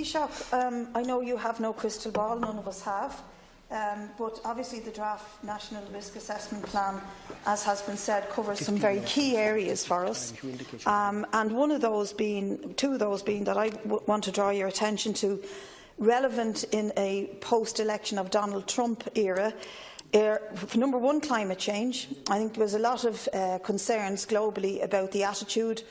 Taoiseach, I know you have no crystal ball, none of us have, but obviously the draft National Risk Assessment Plan, as has been said, covers some very key areas for us, and two of those being that I want to draw your attention to, relevant in a post-election of Donald Trump era. Number one, climate change. I think there was a lot of concerns globally about the attitude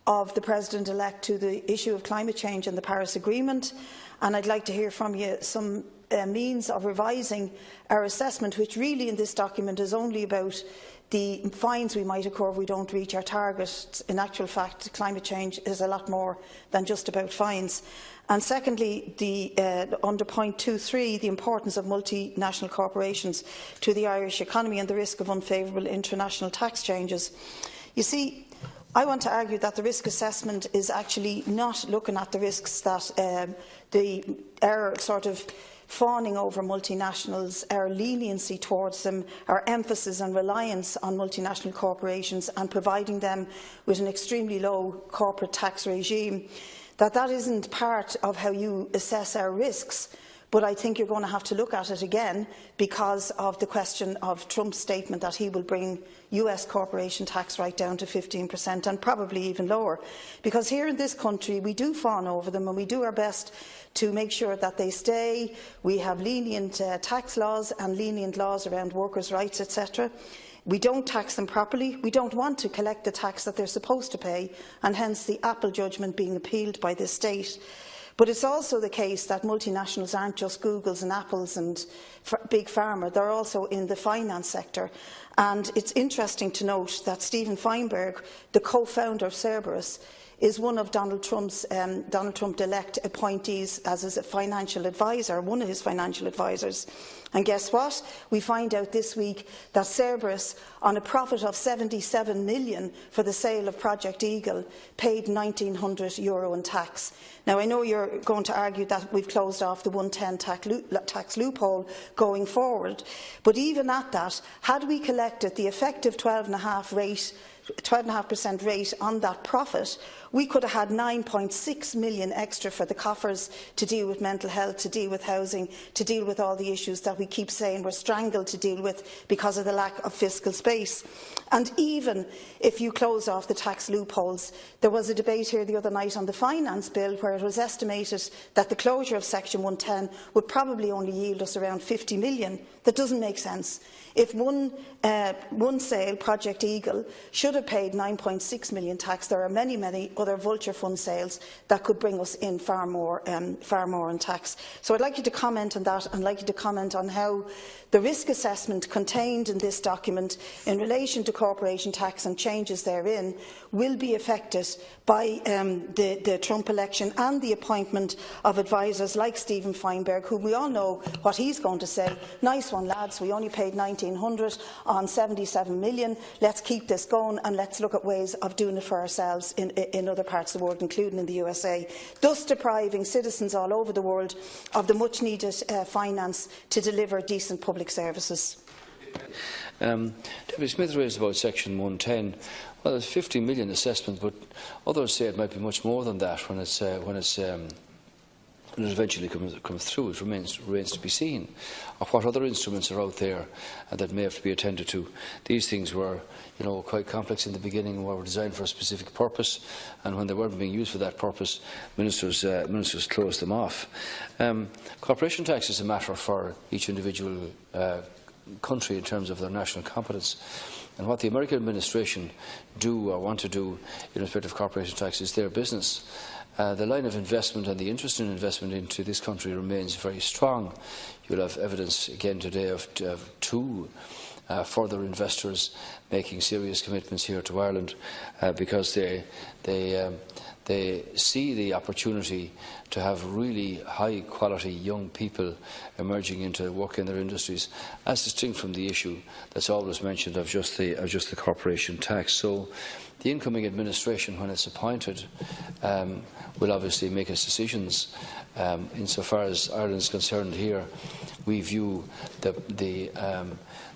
of the President-elect to the issue of climate change and the Paris Agreement, and I'd like to hear from you some means of revising our assessment, which really in this document is only about the fines we might incur if we don't reach our target. In actual fact, climate change is a lot more than just about fines. And secondly, under point 2.3, the importance of multinational corporations to the Irish economy and the risk of unfavourable international tax changes. You see, I want to argue that the risk assessment is actually not looking at the risks that our sort of fawning over multinationals, our leniency towards them, our emphasis and reliance on multinational corporations and providing them with an extremely low corporate tax regime, that isn't part of how you assess our risks. But I think you're going to have to look at it again because of the question of Trump's statement that he will bring US corporation tax right down to 15% and probably even lower. Because here in this country we do fawn over them and we do our best to make sure that they stay. We have lenient tax laws and lenient laws around workers' rights, etc. We don't tax them properly. We don't want to collect the tax that they're supposed to pay, and hence the Apple judgment being appealed by this state. But it's also the case that multinationals aren't just Googles and Apples and Big Pharma, they're also in the finance sector. And it's interesting to note that Stephen Feinberg, the co-founder of Cerberus, is one of Donald Trump-elect appointees as his financial advisor, one of his financial advisors. And guess what? We find out this week that Cerberus, on a profit of €77 million for the sale of Project Eagle, paid €1,900 in tax. Now, I know you're going to argue that we've closed off the 110 tax loophole going forward, but even at that, had we collected the effective 12.5% rate on that profit, we could have had 9.6 million extra for the coffers to deal with mental health, to deal with housing, to deal with all the issues that we keep saying we're strangled to deal with because of the lack of fiscal space. And even if you close off the tax loopholes, there was a debate here the other night on the finance bill where it was estimated that the closure of Section 110 would probably only yield us around 50 million. That doesn't make sense. If one sale, Project Eagle, should have paid 9.6 million tax, there are many, many other vulture fund sales that could bring us in far more in tax. So I'd like you to comment on that, and I'd like you to comment on how the risk assessment contained in this document in relation to corporation tax and changes therein will be affected by the Trump election and the appointment of advisers like Stephen Feinberg, who we all know what he's going to say. Nice one, lads, we only paid 1,900 on 77 million. Let's keep this going and let's look at ways of doing it for ourselves in other parts of the world, including in the USA, thus depriving citizens all over the world of the much-needed finance to deliver decent public services. Deputy Smith raised about Section 110. Well, there's 50 million assessment, but others say it might be much more than that when it eventually comes through. It remains to be seen. Or what other instruments are out there that may have to be attended to. These things were, quite complex in the beginning and were designed for a specific purpose, and when they weren't being used for that purpose, ministers closed them off. Corporation tax is a matter for each individual country in terms of their national competence. And what the American administration do or want to do in respect of corporation tax is their business. The line of investment and the interest in investment into this country remains very strong. You'll have evidence again today of two further investors making serious commitments here to Ireland because they see the opportunity to have really high-quality young people emerging into work in their industries, as distinct from the issue that's always mentioned of just the corporation tax. So the incoming administration, when it's appointed, will obviously make its decisions. Insofar as Ireland is concerned here, we view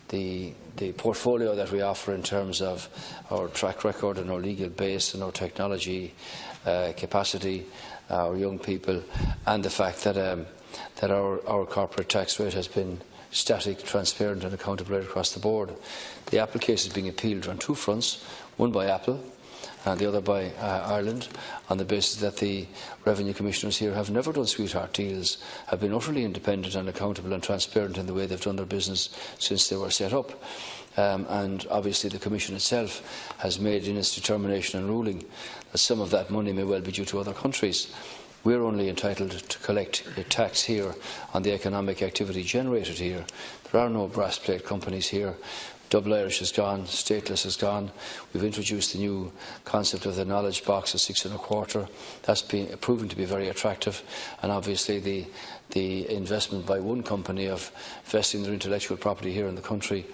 the portfolio that we offer in terms of our track record and our legal base and our technology capacity our young people, and the fact that our corporate tax rate has been static, transparent and accountable right across the board. The Apple case is being appealed on two fronts, one by Apple and the other by Ireland, on the basis that the revenue commissioners here have never done sweetheart deals, have been utterly independent and accountable and transparent in the way they've done their business since they were set up. And obviously the Commission itself has made in its determination and ruling that some of that money may well be due to other countries. We're only entitled to collect a tax here on the economic activity generated here. There are no brass plate companies here. Double Irish is gone, stateless is gone. We've introduced the new concept of the knowledge box of 6 1/4. That's been proven to be very attractive, and obviously the investment by one company of investing their intellectual property here in the country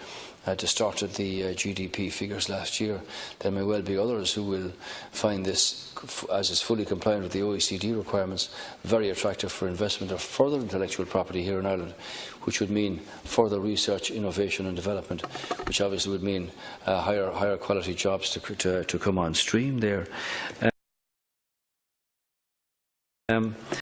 distorted the GDP figures last year. There may well be others who will find this, as is fully compliant with the OECD requirements, very attractive for investment of further intellectual property here in Ireland, which would mean further research, innovation and development, which obviously would mean higher quality jobs to come on stream there.